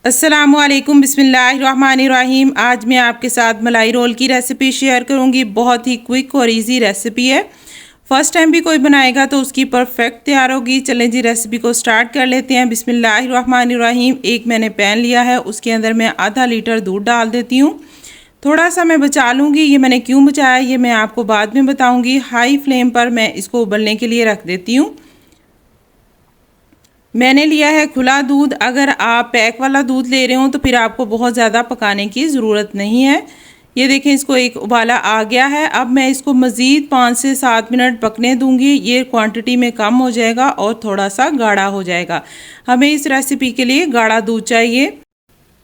अस्सलामुअलैकुम बिस्मिल्लाहिर्रहमानिर्रहीम। आज मैं आपके साथ मलाई रोल की रेसिपी शेयर करूंगी। बहुत ही क्विक और इजी रेसिपी है। फर्स्ट टाइम भी कोई बनाएगा तो उसकी परफेक्ट तैयार होगी। चलें जी रेसिपी को स्टार्ट कर लेते हैं। बिस्मिल्लाहिर्रहमानिर्रहीम। एक मैंने पैन लिया है, उसके अंदर मैं आधा लीटर दूध डाल देती हूँ। थोड़ा सा मैं बचा लूँगी। ये मैंने क्यों बचाया ये मैं आपको बाद में बताऊँगी। हाई फ्लेम पर मैं इसको उबलने के लिए रख देती हूँ। मैंने लिया है खुला दूध। अगर आप पैक वाला दूध ले रहे हो तो फिर आपको बहुत ज़्यादा पकाने की ज़रूरत नहीं है। ये देखें, इसको एक उबाला आ गया है। अब मैं इसको मज़ीद 5 से 7 मिनट पकने दूंगी। ये क्वांटिटी में कम हो जाएगा और थोड़ा सा गाढ़ा हो जाएगा। हमें इस रेसिपी के लिए गाढ़ा दूध चाहिए।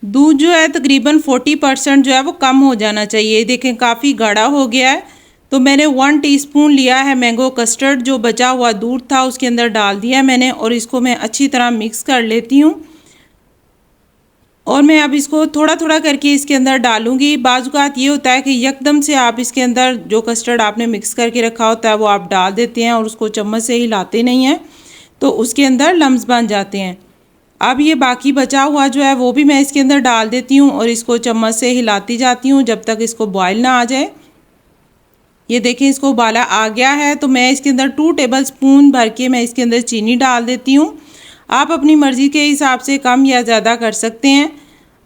दूध जो है तकरीबन 40% जो है वो कम हो जाना चाहिए। देखें काफ़ी गाढ़ा हो गया है। तो मैंने 1 टीस्पून लिया है मैंगो कस्टर्ड। जो बचा हुआ दूध था उसके अंदर डाल दिया मैंने और इसको मैं अच्छी तरह मिक्स कर लेती हूँ। और मैं अब इसको थोड़ा थोड़ा करके इसके अंदर डालूंगी। बाज़ औक़ात ये होता है कि यकदम से आप इसके अंदर जो कस्टर्ड आपने मिक्स करके रखा होता है वो आप डाल देते हैं और उसको चम्मच से हिलाते नहीं हैं, तो उसके अंदर लम्स बन जाते हैं। अब ये बाकी बचा हुआ जो है वो भी मैं इसके अंदर डाल देती हूँ और इसको चम्मच से हिलाती जाती हूँ जब तक इसको बॉयल ना आ जाए। ये देखें, इसको उबाला आ गया है तो मैं इसके अंदर 2 टेबलस्पून भर के मैं इसके अंदर चीनी डाल देती हूँ। आप अपनी मर्ज़ी के हिसाब से कम या ज़्यादा कर सकते हैं।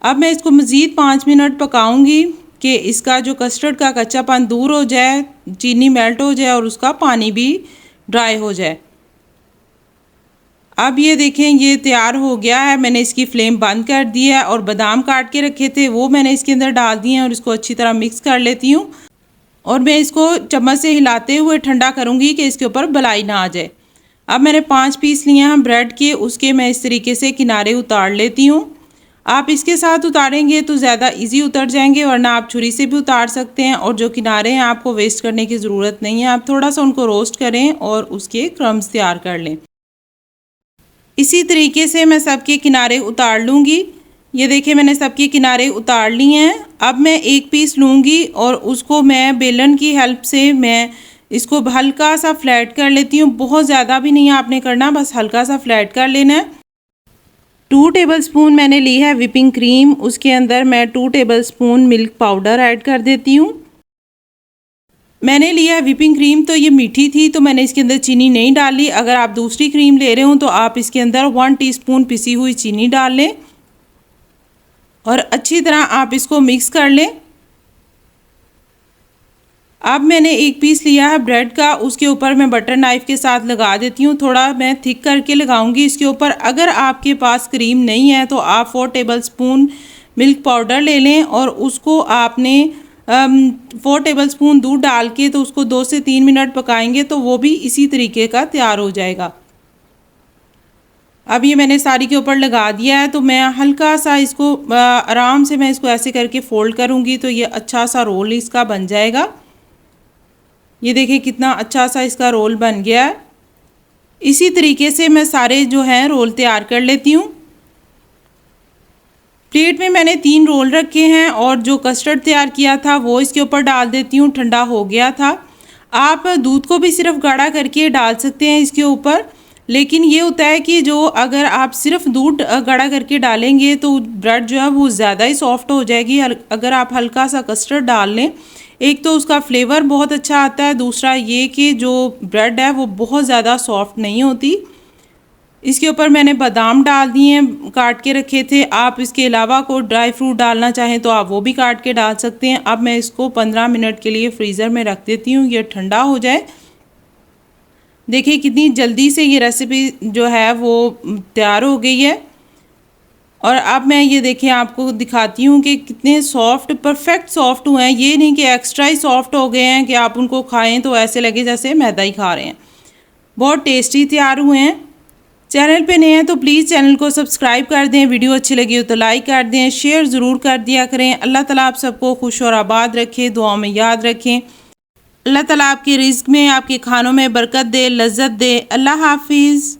अब मैं इसको मज़ीद 5 मिनट पकाऊंगी कि इसका जो कस्टर्ड का कच्चापन दूर हो जाए, चीनी मेल्ट हो जाए और उसका पानी भी ड्राई हो जाए। अब ये देखें, ये तैयार हो गया है। मैंने इसकी फ्लेम बंद कर दी है और बादाम काट के रखे थे वो मैंने इसके अंदर डाल दिए हैं और इसको अच्छी तरह मिक्स कर लेती हूँ। और मैं इसको चम्मच से हिलाते हुए ठंडा करूँगी कि इसके ऊपर बलाई ना आ जाए। अब मैंने 5 पीस लिए हैं ब्रेड के, उसके मैं इस तरीके से किनारे उतार लेती हूँ। आप इसके साथ उतारेंगे तो ज़्यादा इजी उतर जाएंगे, वरना आप छुरी से भी उतार सकते हैं। और जो किनारे हैं आपको वेस्ट करने की ज़रूरत नहीं है। आप थोड़ा सा उनको रोस्ट करें और उसके क्रम्स तैयार कर लें। इसी तरीके से मैं सबके किनारे उतार लूँगी। ये देखिए, मैंने सबके किनारे उतार लिए हैं। अब मैं एक पीस लूँगी और उसको मैं बेलन की हेल्प से मैं इसको हल्का सा फ्लैट कर लेती हूँ। बहुत ज़्यादा भी नहीं आपने करना, बस हल्का सा फ्लैट कर लेना है। 2 टेबलस्पून मैंने ली है व्हिपिंग क्रीम। उसके अंदर मैं 2 टेबलस्पून मिल्क पाउडर ऐड कर देती हूँ। मैंने लिया है व्हिपिंग क्रीम, तो ये मीठी थी तो मैंने इसके अंदर चीनी नहीं डाली। अगर आप दूसरी क्रीम ले रहे हो तो आप इसके अंदर 1 टीस्पून पिसी हुई चीनी डाल लें और अच्छी तरह आप इसको मिक्स कर लें। अब मैंने एक पीस लिया है ब्रेड का, उसके ऊपर मैं बटर नाइफ़ के साथ लगा देती हूँ। थोड़ा मैं थिक करके लगाऊंगी इसके ऊपर। अगर आपके पास क्रीम नहीं है तो आप 4 टेबलस्पून मिल्क पाउडर ले लें और उसको आपने 4 टेबलस्पून दूध डाल के तो उसको 2 से 3 मिनट पकाएंगे तो वो भी इसी तरीके का तैयार हो जाएगा। अब ये मैंने सारी के ऊपर लगा दिया है तो मैं हल्का सा इसको आराम से मैं इसको ऐसे करके फ़ोल्ड करूँगी तो ये अच्छा सा रोल इसका बन जाएगा। ये देखिए कितना अच्छा सा इसका रोल बन गया है। इसी तरीके से मैं सारे जो हैं रोल तैयार कर लेती हूँ। प्लेट में मैंने 3 रोल रखे हैं और जो कस्टर्ड तैयार किया था वो इसके ऊपर डाल देती हूँ। ठंडा हो गया था। आप दूध को भी सिर्फ गाढ़ा करके डाल सकते हैं इसके ऊपर, लेकिन ये होता है कि जो अगर आप सिर्फ दूध गाढ़ा करके डालेंगे तो ब्रेड जो है वो ज़्यादा ही सॉफ्ट हो जाएगी। अगर आप हल्का सा कस्टर्ड डाल लें, एक तो उसका फ्लेवर बहुत अच्छा आता है, दूसरा ये कि जो ब्रेड है वो बहुत ज़्यादा सॉफ्ट नहीं होती। इसके ऊपर मैंने बादाम डाल दिए हैं, काट के रखे थे। आप इसके अलावा कोई ड्राई फ्रूट डालना चाहें तो आप वो भी काट के डाल सकते हैं। अब मैं इसको 15 मिनट के लिए फ्रीज़र में रख देती हूँ, ये ठंडा हो जाए। देखिए कितनी जल्दी से ये रेसिपी जो है वो तैयार हो गई है। और अब मैं ये देखें आपको दिखाती हूँ कि कितने सॉफ्ट, परफेक्ट सॉफ्ट हुए हैं। ये नहीं कि एक्स्ट्रा ही सॉफ्ट हो गए हैं कि आप उनको खाएं तो ऐसे लगे जैसे मैदा ही खा रहे हैं। बहुत टेस्टी तैयार हुए हैं। चैनल पे नए हैं तो प्लीज़ चैनल को सब्सक्राइब कर दें। वीडियो अच्छी लगी हो तो लाइक कर दें, शेयर ज़रूर कर दिया करें। अल्लाह ताला आप सबको खुश और आबाद रखे, दुआओं में याद रखें। अल्लाह ताला आपके रिज़्क़ में, आपके खानों में बरकत दे, लज़्ज़त दे। अल्लाह हाफिज़।